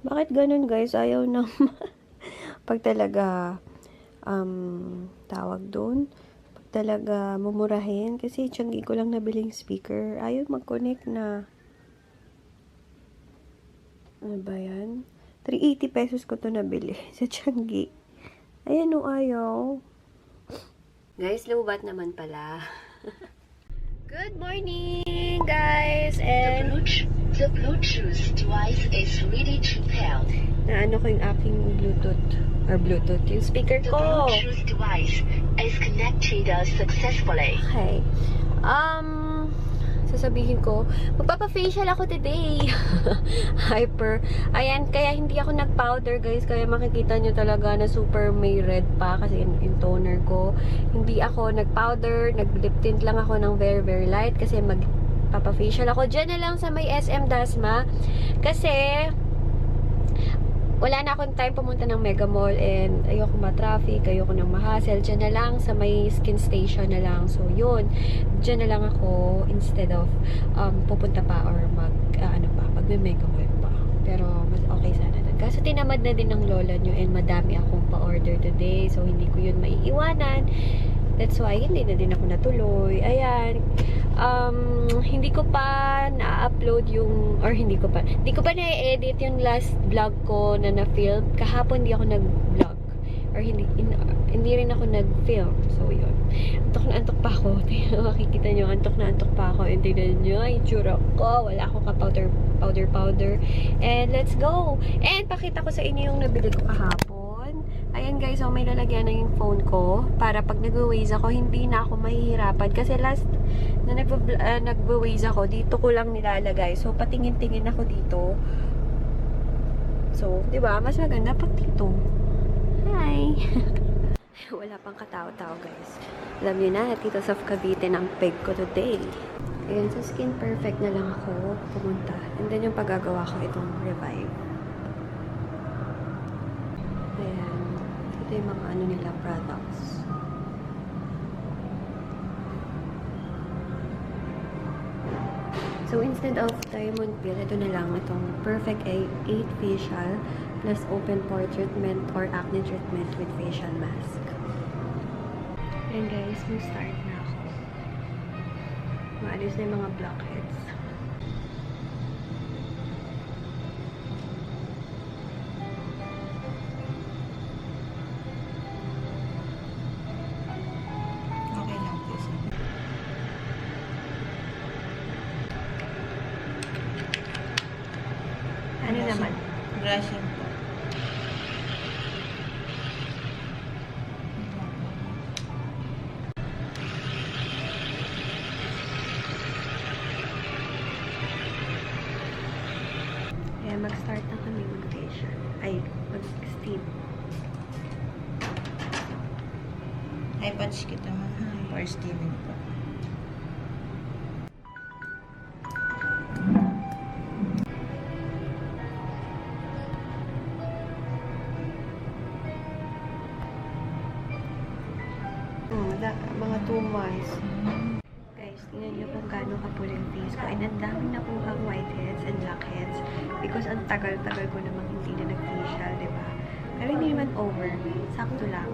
Bakit ganun guys? Ayaw na. Pag talaga, tawag doon, pag talaga mumurahin, kasi tiyanggi ko lang nabiling speaker, ayaw mag-connect na. Ano ba yan? 380 pesos ko to nabili sa tiyanggi. Ayan o, ayaw. Guys, lubat naman pala. Good morning, guys! And The Bluetooth device is ready to pair. naano ko yung aking Bluetooth, yung speaker The ko. Bluetooth device is connected successfully. Okay. Sasabihin ko, magpapa-facial ako today. Hyper. Ayan, kaya hindi ako nag-powder, guys. Kaya makikita nyo talaga na super may red pa kasi yung toner ko. Hindi ako nag-powder. Nag-lip tint lang ako ng very, very light kasi magpapa-facial ako. Diyan na lang sa may SM Dasma. Kasi wala na akong time pumunta ng Mega Mall and ayoko ma-traffic, ayoko nang ma-hassle. Diyan na lang sa may skin station na lang. So, yun. Diyan na lang ako instead of pupunta pa or magme-Mega Mall pa. Pero, mas okay sana doon. Kaso, tinamad na din ng lola nyo and madami akong pa-order today. So, hindi ko yun maiiwanan. That's why, hindi na din ako natuloy. Ayan. Hindi ko pa na-upload hindi ko pa na-edit yung last vlog ko na na-film. Kahapon hindi ako nag-vlog. Or hindi rin ako nag-film. So, yun. Antok na antok pa ako. Makikita nyo, antok na antok pa ako. And tignan nyo, yung tsura ko. Wala akong ka-powder. And let's go! And pakita ko sa inyo yung nabili ko kahapon. Ayan guys, so may lalagyan na yung phone ko para pag nag-waze ako, hindi na ako mahihirapan. Kasi last na nag-waze ako, dito ko lang nilalagay. So, patingin-tingin ako dito. So, di ba? Mas maganda pag dito. Hi! Wala pang katao-tao guys. Alam niyo na, Tito Sof Cavite ng peg ko today. Ayan, sa Skin Perfect na lang ako pumunta. And then yung paggagawa ko itong Revive. Ayan. Ito yung mga ano nila, products. So, instead of diamond peel, ito na lang itong Perfect 8 facial plus open pore treatment or acne treatment with facial mask. Ayan guys, mag-start na ako. Maalis na yung mga blackheads. Okay lang po siya. Ano naman? Brushing po. Ayan, mag-start na kami mag-facial. Ay, mag-steam. Ay, patch kita man ha. For steaming po. Mga 2 months. Guys, tingnan niyo kung gaano kapula yung face ko. And ang dami na kuhang whiteheads and blackheads because ang tagal-tagal ko namang hindi na nag-facial, di ba? Pero hindi naman over. Sakto lang.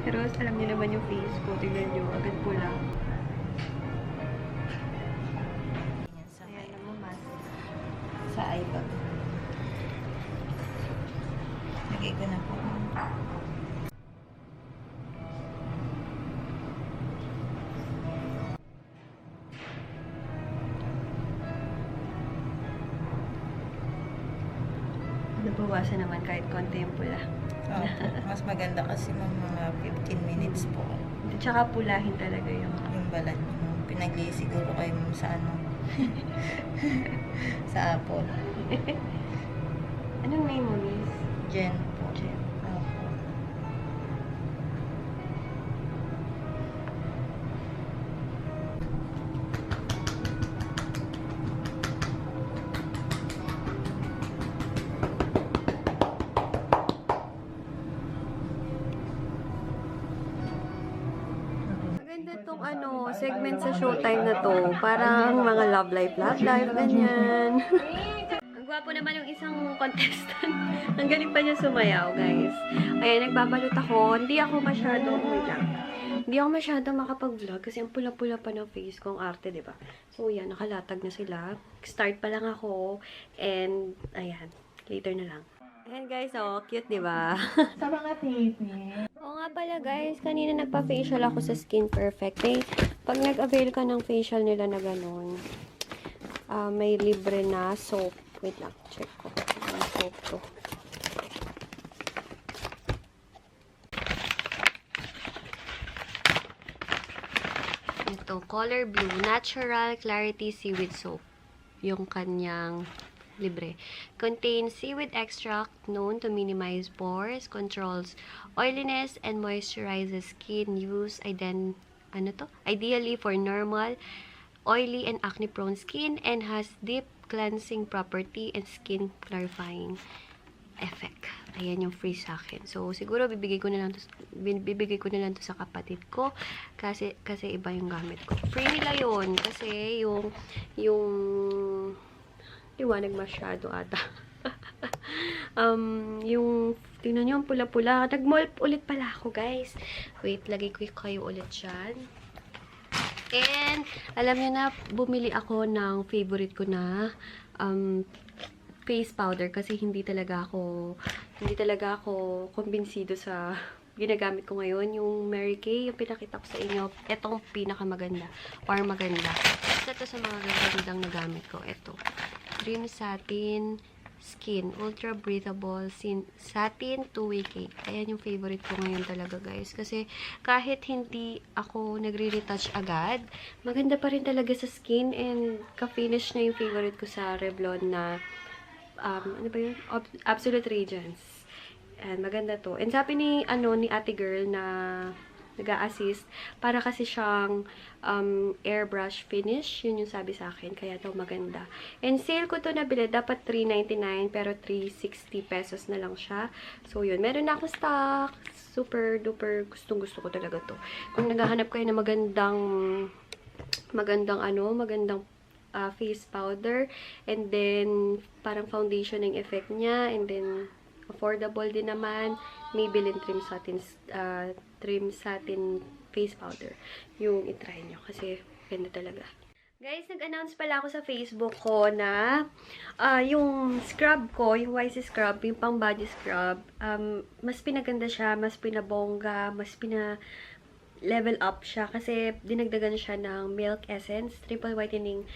Pero alam niyo naman yung face ko. Tingnan niyo, agad pula. Yan sa Ayan naman mas. sa eyebag. Lagay ko na po. Nabawasan naman kahit konti yung pula. Opo. Mas maganda kasi mga 15 minutes po. At saka pulahin talaga yung Yung balat niyo. Pinag-i siguro kayo sa ano. sa Apple. Anong name mo, Miss? Jen po. Jen. Opo. Maganda tong segment sa Showtime na to. Parang mga love life, ganyan. Ang gwapo naman yung isang contestant. Ang galing pa niya sumayaw, guys. Ayan, nagbabalot ako. Hindi ako masyado makapag-vlog kasi ang pula-pula pa ng face ko, ang arte, diba? So, yan, nakalatag na sila. Start pa lang ako. And, ayan, later na lang. Ayan, guys, oh, cute, diba? Sa mga titi. Oo nga pala, guys, kanina nagpa-facial ako sa Skin Perfect. Pag nag-avail ka ng facial nila na ganun, may libre na soap. Wait lang, check ko. Ang soap to. Ito, Color Blue Natural Clarity Seaweed Soap. Yung kanyang libre. Contains seaweed extract known to minimize pores, controls oiliness, and moisturizes skin use. Ideally for normal, oily, and acne-prone skin, and has deep cleansing property and skin clarifying effect. Ayan yung free sa akin. So, siguro bibigay ko na lang to sa kapatid ko kasi iba yung gamit ko. Free nila yun kasi yung liwanag masyado ata. Yung tingnan nyo, ang pula-pula. Nag-mall ulit pala ako, guys. Wait, lagay ko kayo ulit dyan. And, alam nyo na, bumili ako ng favorite ko na face powder kasi hindi talaga ako kumbinsido sa ginagamit ko ngayon. Yung Mary Kay, yung pinakita ko sa inyo, etong pinakamaganda or maganda. Ito sa mga gagandang nagamit ko. Ito, Dream Satin Skin Ultra Breathable Satin 2-way cake. Ayan yung favorite ko ngayon talaga, guys. Kasi kahit hindi ako nagre-retouch agad, maganda pa rin talaga sa skin and ka-finish na yung favorite ko sa Revlon na ano ba yun? Absolute Radiance. And maganda to. And sabi ni ate girl na nag-a-assist, para kasi siyang airbrush finish. Yun yung sabi sa akin. Kaya to maganda. And sale ko to nabili. Dapat $3.99 pero 360 pesos na lang siya. So yun. Meron na akong stock. Super duper gustong-gusto ko talaga to. Kung naghahanap kayo ng magandang face powder, and then parang foundation ng effect niya, and then affordable din naman, Maybelline Trim Satin face powder yung itry nyo kasi ganda talaga. Guys, nag-announce pala ako sa Facebook ko na yung scrub ko, yung YC scrub, yung pang body scrub, mas pinaganda siya, mas pinabongga, mas level up siya kasi dinagdagan siya ng milk essence, triple whitening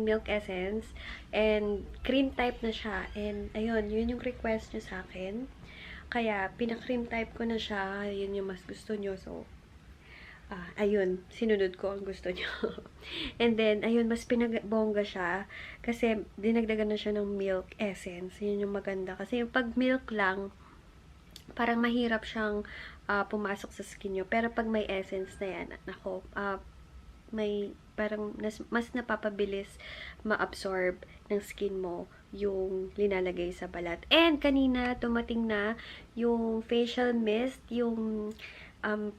milk essence, and cream type na siya. And ayun, yun yung request niyo sa akin. Kaya pina-cream type ko na siya, yun yung mas gusto niyo. So ayun, sinunod ko ang gusto niyo. And then ayun, mas pinabongga siya kasi dinagdagan na siya ng milk essence. Yun yung maganda kasi yung pag milk lang parang mahirap siyang pumasok sa skin nyo. Pero pag may essence na yan, nako, may parang mas napapabilis ma-absorb ng skin mo yung linalagay sa balat. And kanina, tumating na yung facial mist, yung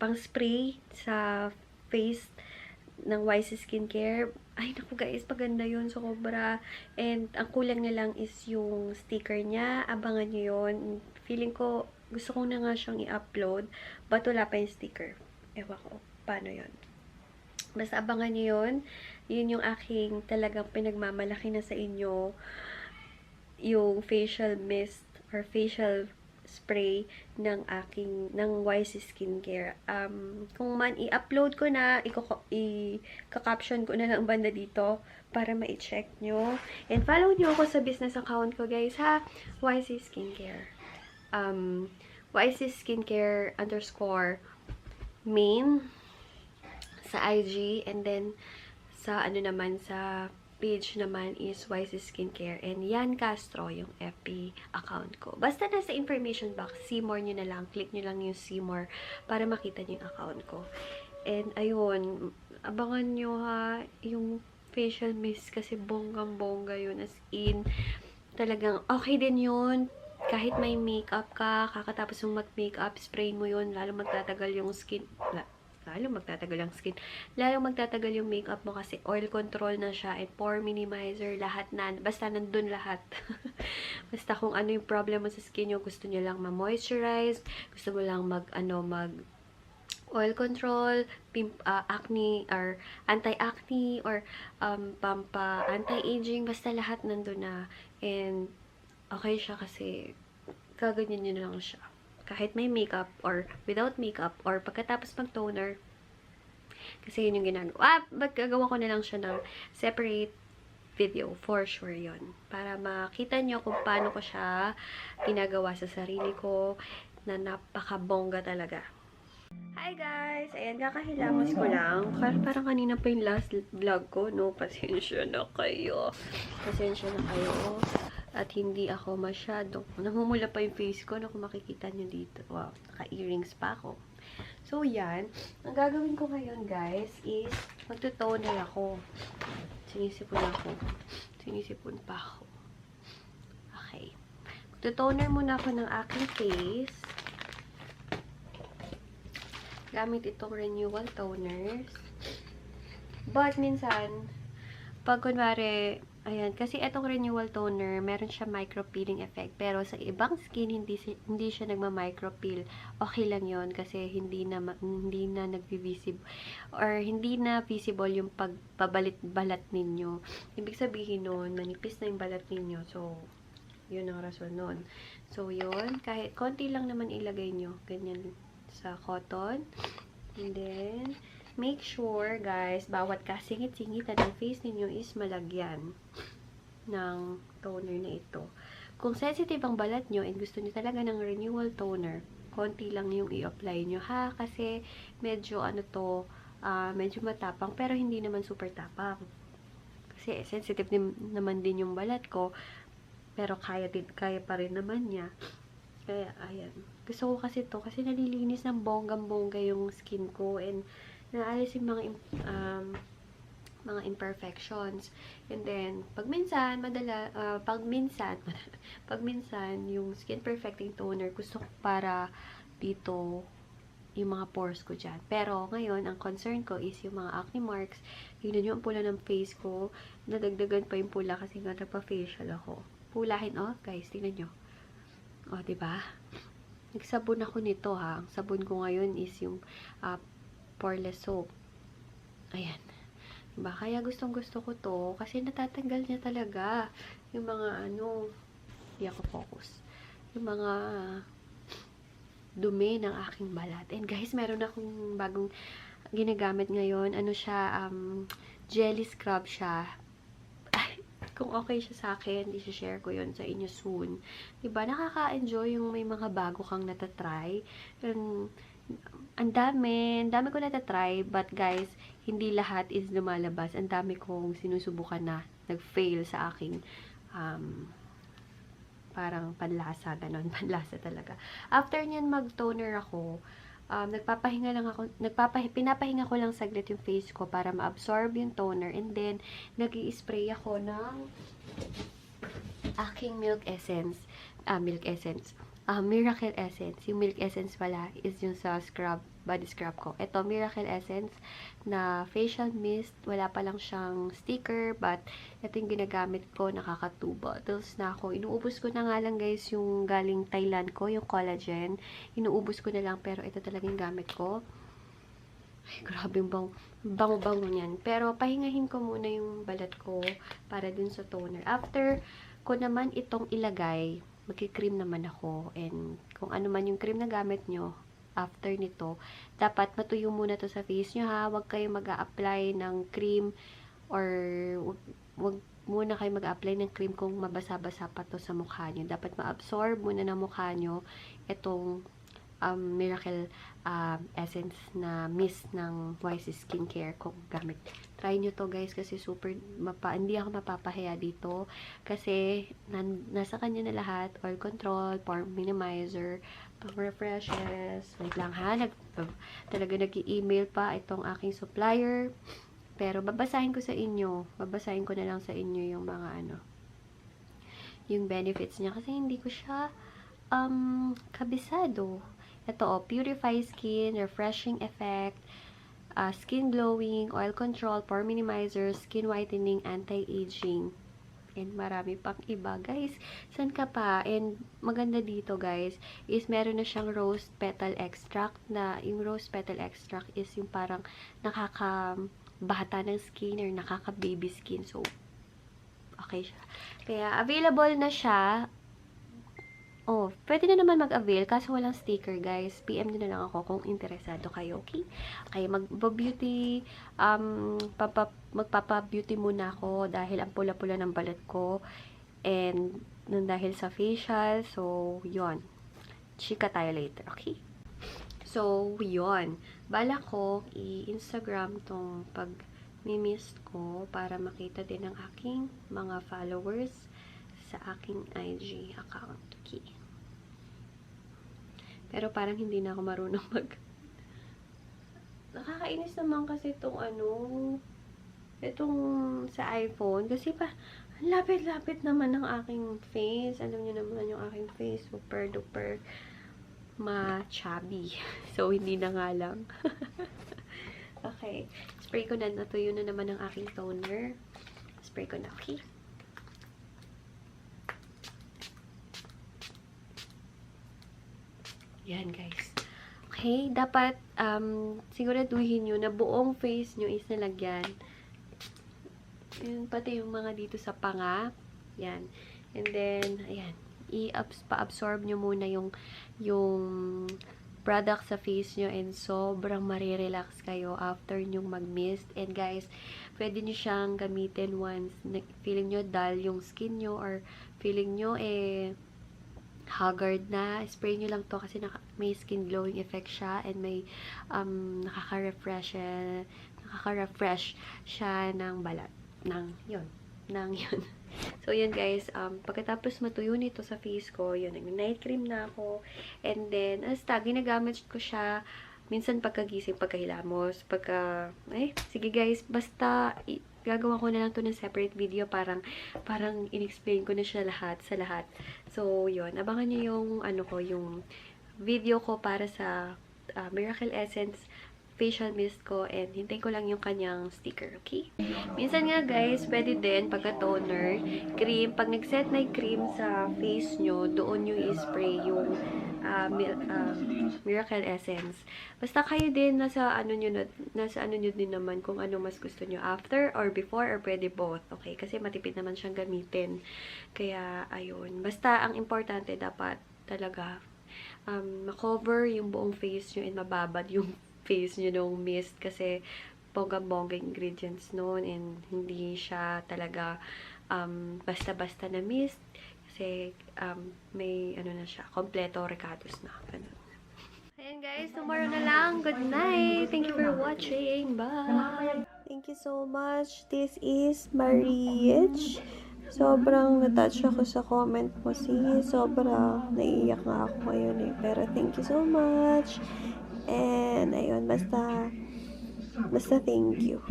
pang-spray sa face ng YC Skincare. Ay, naku guys, paganda yun. Sobra. And ang kulang na lang is yung sticker niya. Abangan nyo yun. Feeling ko, gusto ko na nga siyang i-upload, but wala pa yung sticker. Ewan ko, paano yun. Basta abangan nyo yun. Yun yung aking talagang pinagmamalaki na sa inyo. Yung facial mist or facial spray ng YC Skincare. Kung man i-upload ko na, i-caption ko na lang banda dito para ma-check nyo. And follow nyo ako sa business account ko, guys, ha? YC Skincare. YC Skincare _main sa IG, and then sa sa page naman is YC Skincare, and Yan Castro yung FB account ko. Basta nasa information box, see more nyo na lang, click nyo lang yung see more para makita nyo yung account ko. And ayun, abangan nyo ha, yung facial mist kasi bonggang-bongga yun, as in talagang okay din yun. Kahit may makeup ka, kakatapos mong mag-makeup, spray mo yun, lalo magtatagal yung skin. lalong magtatagal ang skin. Lalong magtatagal yung makeup mo kasi oil control na siya and pore minimizer, lahat na. Basta nandun lahat. Basta kung ano yung problem mo sa skin nyo, gusto nyo lang ma-moisturize, gusto mo lang mag oil control, acne, or anti-acne, or anti-aging, basta lahat nandun na. And okay siya kasi gaganyan nyo na lang siya. Kahit may makeup or without makeup or pagkatapos mag-toner. Kasi yun yung ginagawa. Gagawa ko na lang siya ng separate video. For sure yon. Para makita nyo kung paano ko siya ginagawa sa sarili ko na napakabongga talaga. Hi guys! Ayan, kakahilamos ko lang. Parang kanina pa yung last vlog ko, no? Pasensya na kayo. Pasensya na kayo. At hindi ako masyado. Namumula pa yung face ko na kung makikita nyo dito. Wow, naka-earrings pa ako. So, yan. Ang gagawin ko ngayon, guys, is magtutoner ako. Sinisipon pa ako. Okay. Magtutoner muna ako ng aking face. Gamit itong Renewal Toners. But, minsan, pag kunwari, ayan, kasi itong Renewal Toner, meron siya micro-peeling effect. Pero sa ibang skin, hindi siya nagma-micro-peel. Okay lang yon kasi hindi na nag-visible or hindi na visible yung pagpabalit-balat ninyo. Ibig sabihin nun, manipis na yung balat ninyo. So, yun ang rason nun. So, yun. Kahit konti lang naman ilagay nyo. Ganyan sa cotton. And then, make sure, guys, bawat kasingit-singitan ng face ninyo is malagyan ng toner na ito. Kung sensitive ang balat nyo and gusto nyo talaga ng renewal toner, konti lang yung i-apply nyo, ha? Kasi medyo, medyo matapang, pero hindi naman super tapang. Kasi sensitive naman din yung balat ko, pero kaya pa rin naman niya. Kaya, ayan. Gusto ko kasi to kasi nalilinis ng bonggang-bongga yung skin ko and naalis yung mga imperfections. And then, pag minsan, yung skin perfecting toner, gusto ko para dito yung mga pores ko dyan. Pero, ngayon, ang concern ko is yung mga acne marks. Tignan nyo ang pula ng face ko. Nadagdagan pa yung pula kasi nga nagpa-facial ako. Pulahin, oh, guys, tignan nyo. Oh, diba? Nagsabon ako nito, ha. Ang sabon ko ngayon is yung poreless soap. Ayan. Diba? Kaya gustong-gusto ko to. Kasi natatanggal niya talaga yung mga hindi ako focus. Yung mga dumi ng aking balat. And guys, meron akong bagong ginagamit ngayon. Siya, jelly scrub siya. Kung okay siya sa akin, i-share ko yun sa inyo soon. Diba? Nakaka-enjoy yung may mga bago kang natatry. Ang dami ko natatry, but guys, hindi lahat is lumalabas. Ang dami kong sinusubukan na nag-fail sa aking parang panlasa, ganon. Panlasa talaga. After nyan mag-toner ako, pinapahinga ko lang saglit yung face ko para ma-absorb yung toner, and then nag-i-spray ako ng aking Miracle Essence. Yung Milk Essence pala is yung sa body scrub ko. Ito, Miracle Essence na facial mist. Wala pa lang siyang sticker, but ito yung ginagamit ko. Nakaka 2 bottles na ako. Inuubos ko na nga lang, guys, yung galing Thailand ko, yung collagen. Inuubos ko na lang, pero ito talagang gamit ko. Ay, grabe yung bango-bango niyan. Pero, pahingahin ko muna yung balat ko para dun sa toner. After ko naman itong ilagay, magki-cream naman ako. And kung ano man yung cream na gamit nyo, after nito, dapat matuyo muna to sa face nyo, ha. Huwag kayo mag-a-apply ng cream or huwag muna kayo mag-a-apply ng cream kung mabasa-basa pa to sa mukha nyo. Dapat ma-absorb muna ng mukha nyo itong Miracle Essence na mist ng YC Skincare kung gamit. Try nyo to, guys, kasi super, hindi ako mapapahiya dito. Kasi, nasa kanya na lahat. Oil control, pore minimizer, pang refreshes. Wait lang, ha. Talaga nag-i-email pa itong aking supplier. Pero, babasahin ko sa inyo. Babasahin ko na lang sa inyo yung mga yung benefits niya. Kasi, hindi ko siya kabisado. Ito, Purify Skin, Refreshing Effect, skin glowing, oil control, pore minimizer, skin whitening, anti-aging, and marami pang iba. Guys, saan ka pa? And maganda dito, guys, is meron na siyang rose petal extract na, yung rose petal extract is yung parang nakaka-bata ng skin or nakaka-baby skin. So, okay siya. Kaya, available na siya. Oh, pwede na naman mag-avail kaso walang sticker, guys. PM nyo na lang ako kung interesado kayo, okay? Okay, mag-beauty, magpapa-beauty muna ako dahil ang pula-pula ng balat ko. And, dahil sa facial, so, yon. Chika tayo later, okay? So, yon. Bala ko, i-Instagram tong pag-mimist ko para makita din ng aking mga followers sa aking IG account. Okay. Pero parang hindi na ako marunong nakakainis naman kasi itong itong sa iPhone. Kasi ang lapit-lapit naman ng aking face. Alam niyo naman yung aking face. Super duper ma-chubby. So, hindi na nga lang. Okay. Spray ko na. Natuyo na naman ang aking toner. Spray ko na. Okay. Yan, guys. Okay, dapat siguraduhin nyo na buong face nyo is nalagyan. Yun, pati yung mga dito sa panga. Yan. And then, ayan. Pa-absorb nyo muna yung product sa face nyo and sobrang marirelax kayo after nyong mag-mist. And guys, pwede nyo siyang gamitin once feeling nyo dull yung skin nyo or feeling nyo haggard na, spray nyo lang to kasi may skin glowing effect siya and may nakaka-refresh siya ng balat. Yun. So, yun guys, pagkatapos matuyo nito sa face ko, yun, nag-night cream na ako. And then, ginagamit ko siya minsan pagkagising, pagkahilamos, sige guys, basta gagawa ko na lang to ng separate video, parang in-explain ko na siya sa lahat. So, yun, abangan nyo yung video ko para sa Miracle Essence facial mist ko and hintay ko lang yung kanyang sticker, okay? Minsan nga guys, pwede din pagka-toner, cream, pag nag-set na yung cream sa face nyo, doon nyo i-spray yung Miracle Essence. Basta kayo din, nasa ano nyo din naman kung ano mas gusto nyo, after or before or pwede both, okay? Kasi matipid naman siyang gamitin. Kaya, ayun. Basta, ang importante dapat talaga makover yung buong face nyo and mababad yung face nyo nung mist kasi bonggang-bongga ingredients noon and hindi siya talaga basta-basta na mist kasi may na siya, kompleto recados na. Ganun. Ayan guys, tomorrow na lang. Good night. Thank you for watching. Bye. Thank you so much. This is Mariech. Sobrang na-touch ako sa comment mo. Sobrang naiiyak nga ako ngayon Pero thank you so much. And, ayun, basta thank you.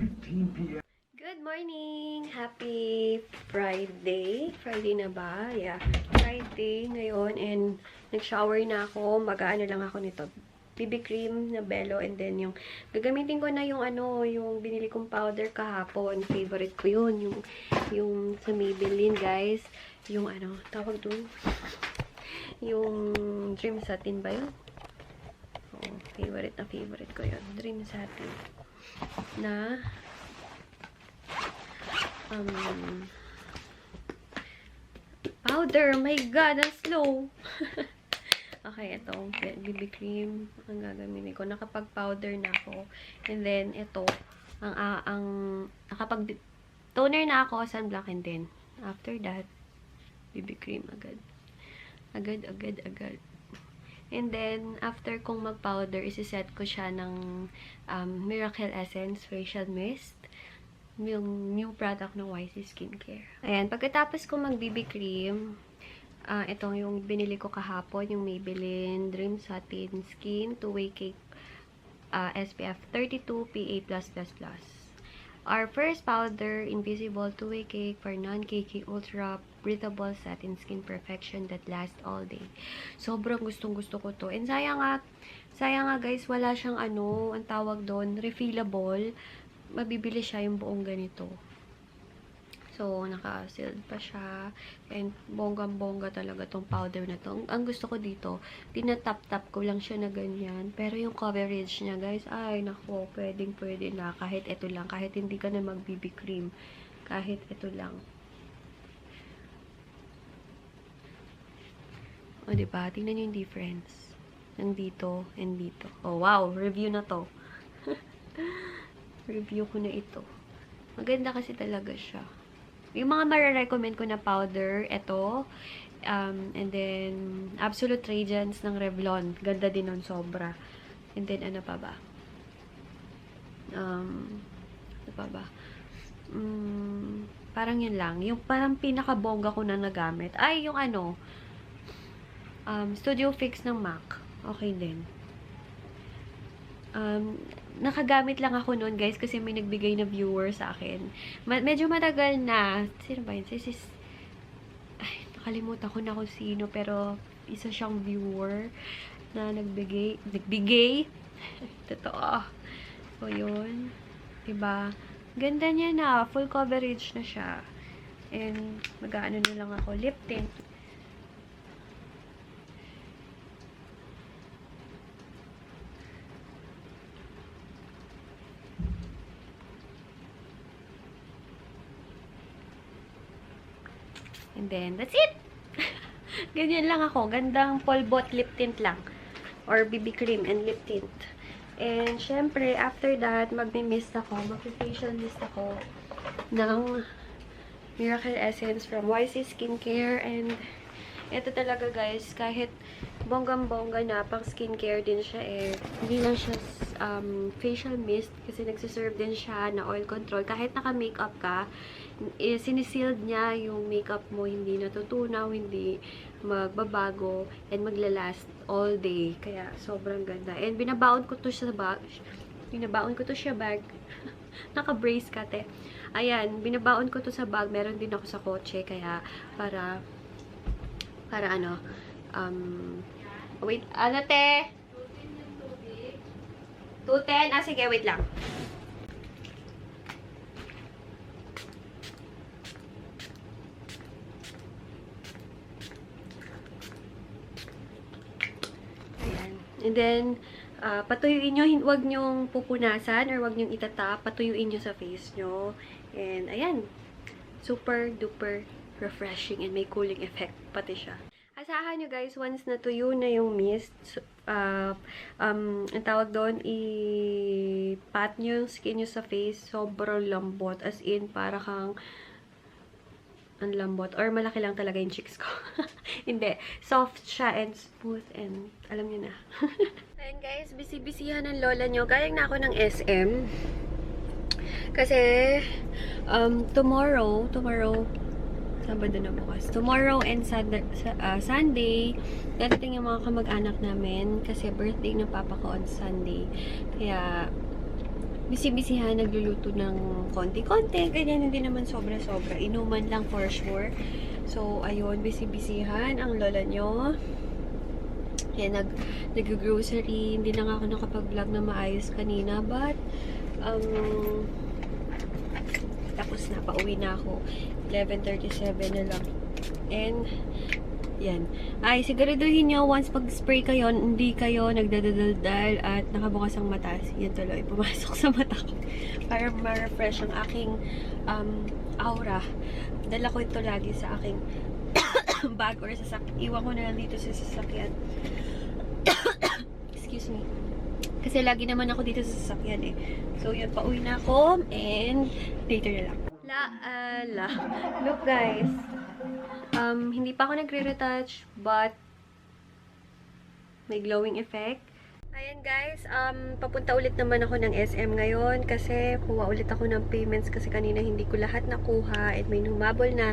Good morning! Happy Friday. Friday na ba? Yeah. Friday ngayon. And, nag-shower na ako. Mag-aano lang ako nito. BB cream na Bello. And then, gagamitin ko na yung binili kong powder kahapon. Favorite ko yun. Yung sa Maybelline, guys. Yung tawag doon. Yung Dream Satin ba yun? Favorite ko yun. Dream Satin. Na powder. My God, ang slow. Okay, ito. BB cream. Ang gagamitin ko. Nakapag-powder na ako. And then, ito. Nakapag-toner na ako. Sunblock and then, after that, BB cream agad. Agad. And then, after kong mag-powder, isi-set ko siya ng Miracle Essence Facial Mist. Yung new product ng YC Skincare. Ayan, pagkatapos ko mag-BB cream, ito yung binili ko kahapon, yung Maybelline Dream Satin Skin 2-Way Cake SPF 32 PA+++. Our first powder, Invisible 2-Way Cake for non-cakey ultra breathable satin skin perfection that lasts all day. Sobrang gustong-gusto ko to. And sayang nga guys, wala siyang ano, ang tawag doon, refillable. Mabibili siya yung buong ganito. So, naka-sealed pa siya. And bonggang-bongga talaga tong powder na to. Ang gusto ko dito, tinatap-tap ko lang siya na ganyan. Pero yung coverage niya, guys, ay, nako, pwedeng-pwede na. Kahit ito lang. Kahit hindi ka na mag-BB cream. Kahit ito lang. O, diba? Tingnan nyo yung difference. Ng dito and dito. Oh, wow! Review na to. Review ko na ito. Maganda kasi talaga siya. Yung mga mare-recommend ko na powder, ito. And then, Absolute Radiance ng Revlon. Ganda din nun, sobra. And then, ano pa ba? Ano pa ba? Parang yun lang. Yung parang pinaka-bongga ko na nagamit. Ay, yung ano, Studio Fix ng MAC. Okay din. Nakagamit lang ako noon guys kasi may nagbigay na viewer sa akin. Medyo matagal na. Sino ba yun? Ay, nakalimutan ko na kung sino pero isa siyang viewer na nagbigay. Totoo. So, yun. Diba? Ganda niya na. Full coverage na siya. And, mag-ano na lang ako. Lip tint. And then, that's it! Ganyan lang ako. Gandang polbot lip tint lang. Or BB cream and lip tint. And, syempre, after that, magmi-mist ako. Mag-facial mist ako ng Miracle Essence from YC Skincare. And, ito talaga guys, kahit bonggang-bongga na, pang skincare din siya eh. Hindi lang siya facial mist kasi nagsiserve din siya na oil control. Kahit naka-makeup ka, sinisealed niya yung makeup mo, hindi natutunaw, hindi magbabago, and maglalast all day. Kaya, sobrang ganda. And, binabaon ko to siya bag. Naka-brace ka, te. Ayan, binabaon ko to sa bag. Meron din ako sa kotse, kaya, para ano, wait, ano, te? 210? Ah, sige, wait lang. And then, patuyuin nyo, huwag nyong pupunasan or huwag nyong itatap. Patuyuin nyo sa face nyo. And, ayan. Super duper refreshing and may cooling effect pati siya. Asahan nyo guys, once natuyo na yung mist, ang tawag doon, i-pat nyo yung skin nyo sa face. Sobrang lambot. As in, para kang ang lambot. Or malaki lang talaga yung cheeks ko. Hindi. Soft siya and smooth and alam nyo na. Ayan guys, busy-busyhan ng lola nyo. Galing na ako ng SM. Kasi, tomorrow, Sabado na bukas. Tomorrow and Sunday, dadating yung mga kamag-anak namin kasi birthday ng papa ko on Sunday. Kaya, busy-busyhan, nagluluto ng konti-konti. Ganyan, hindi naman sobra-sobra. Inuman lang for sure. So, ayun, busy-busyhan ang lola nyo. Kaya, nag-grocery. Hindi na nga ako nakapag-vlog na maayos kanina. But, tapos na, pauwi na ako. 11:37 na lang. And, yan. Ay, siguraduhin nyo, once pag-spray kayo, hindi kayo nagdadadaldal at nakabukas ang mata. Yan tuloy, pumasok sa mata ko. Para ma-refresh ang aking aura. Dala ko ito lagi sa aking bag or sasakyan. Iwan ko na lang dito sa sasakyan. Excuse me. Kasi lagi naman ako dito sa sasakyan eh. So, yun, pauwi na ako and later na lang. Look guys. Hindi pa ako nagre-retouch but may glowing effect. Ayan guys, papunta ulit naman ako ng SM ngayon kasi kuha ulit ako ng payments kasi kanina hindi ko lahat nakuha at may humabol na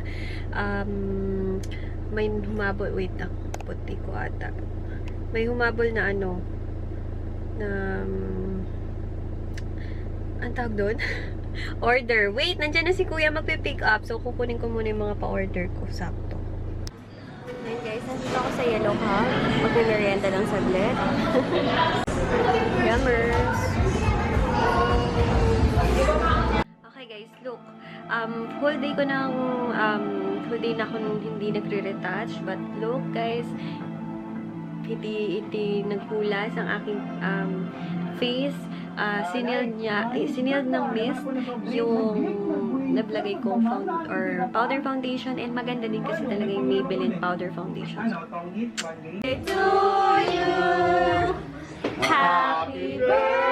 wait lang, puti ko ata. May humabol na ano ang tawag doon? Order. Wait, nandyan na si kuya magpipick up. So, kukunin ko muna yung mga pa-order ko. Sakto. sa Yellow Hub. Magme-merienda lang saglit. Yummers! Okay guys, look. Whole day ko nang, whole day na ako hindi nagre-retouch. But look guys, hindi naghulas ang aking face. Siniled ng mist yung nablagay kong powder foundation, and maganda din kasi talaga yung Maybelline powder foundation. To you, happy birthday!